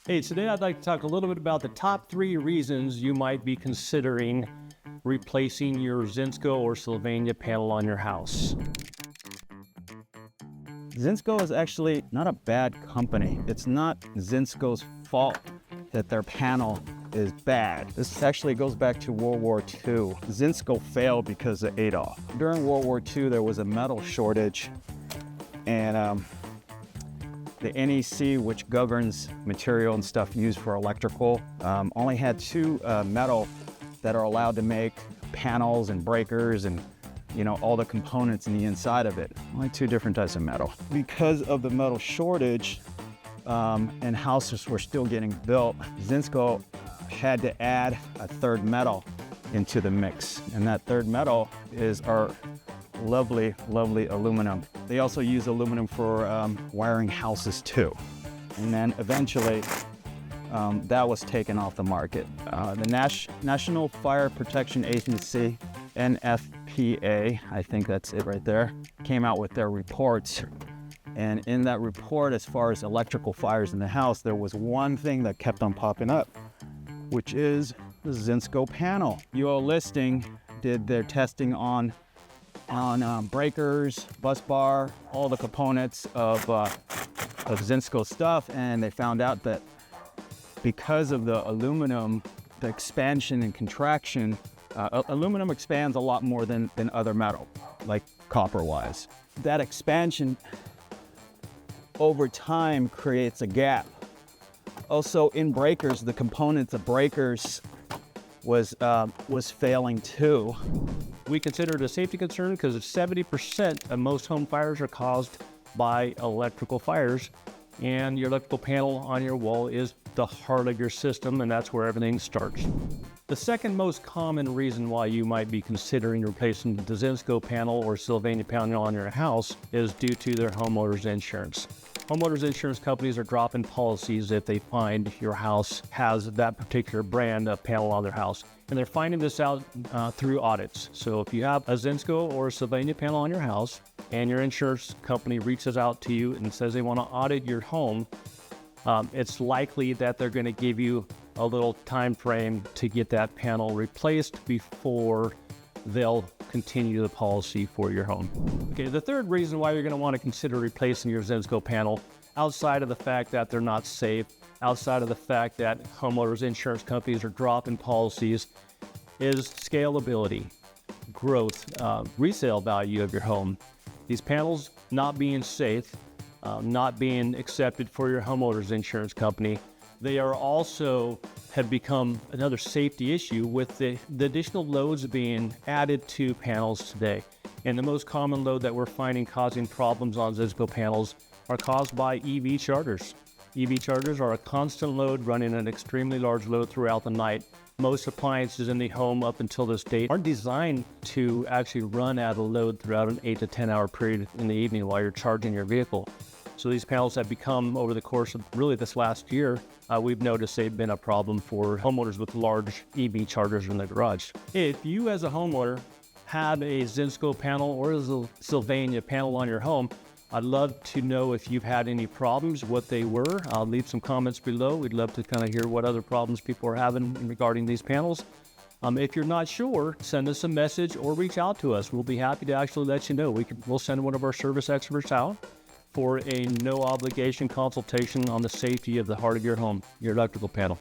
Hey, today I'd like to talk a little bit about the top 3 reasons you might be considering replacing your Zinsco or Sylvania panel on your house. Zinsco is actually not a bad company. It's not Zinsco's fault that their panel is bad. This actually goes back to World War II. Zinsco failed because of Adolf. During World War II, there was a metal shortage, and the NEC, which governs material and stuff used for electrical, only had 2 metal that are allowed to make panels and breakers and all the components in the inside of it. Only 2 different types of metal. Because of the metal shortage and houses were still getting built, Zinsco had to add a 3rd metal into the mix. And that 3rd metal is our lovely, lovely aluminum. They also use aluminum for wiring houses too. And then eventually that was taken off the market. The National Fire Protection Agency, NFPA, I think that's it right there, came out with their reports. And in that report, as far as electrical fires in the house, there was one thing that kept on popping up, which is the Zinsco panel. UO Listing did their testing on breakers, bus bar, all the components of Zinsco stuff, and they found out that because of the aluminum, the expansion and contraction, aluminum expands a lot more than other metal, like copper-wise. That expansion over time creates a gap. Also in breakers, the components of breakers was failing too. We consider it a safety concern because 70% of most home fires are caused by electrical fires, and your electrical panel on your wall is the heart of your system, and that's where everything starts. The second most common reason why you might be considering replacing the Zinsco panel or Sylvania panel on your house is due to their homeowners insurance. Homeowners insurance companies are dropping policies if they find your house has that particular brand of panel on their house. And they're finding this out through audits. So if you have a Zinsco or a Sylvania panel on your house and your insurance company reaches out to you and says they want to audit your home, it's likely that they're going to give you a little time frame to get that panel replaced before they'll continue the policy for your home. Okay, the third reason why you're going to want to consider replacing your Zinsco panel, outside of the fact that they're not safe, outside of the fact that homeowners insurance companies are dropping policies, is scalability, growth, resale value of your home. These panels not being safe, not being accepted for your homeowners insurance company, they are also have become another safety issue with the additional loads being added to panels today. And the most common load that we're finding causing problems on Zinsco panels are caused by EV chargers. EV chargers are a constant load running an extremely large load throughout the night. Most appliances in the home up until this date aren't designed to actually run at a load throughout an 8 to 10 hour period in the evening while you're charging your vehicle. So these panels have become, over the course of really this last year, we've noticed they've been a problem for homeowners with large EV chargers in their garage. If you as a homeowner have a Zinsco panel or a Sylvania panel on your home, I'd love to know if you've had any problems, what they were. I'll leave some comments below. We'd love to kind of hear what other problems people are having regarding these panels. If you're not sure, send us a message or reach out to us. We'll be happy to actually let you know. We'll send one of our service experts out for a no obligation consultation on the safety of the heart of your home, your electrical panel.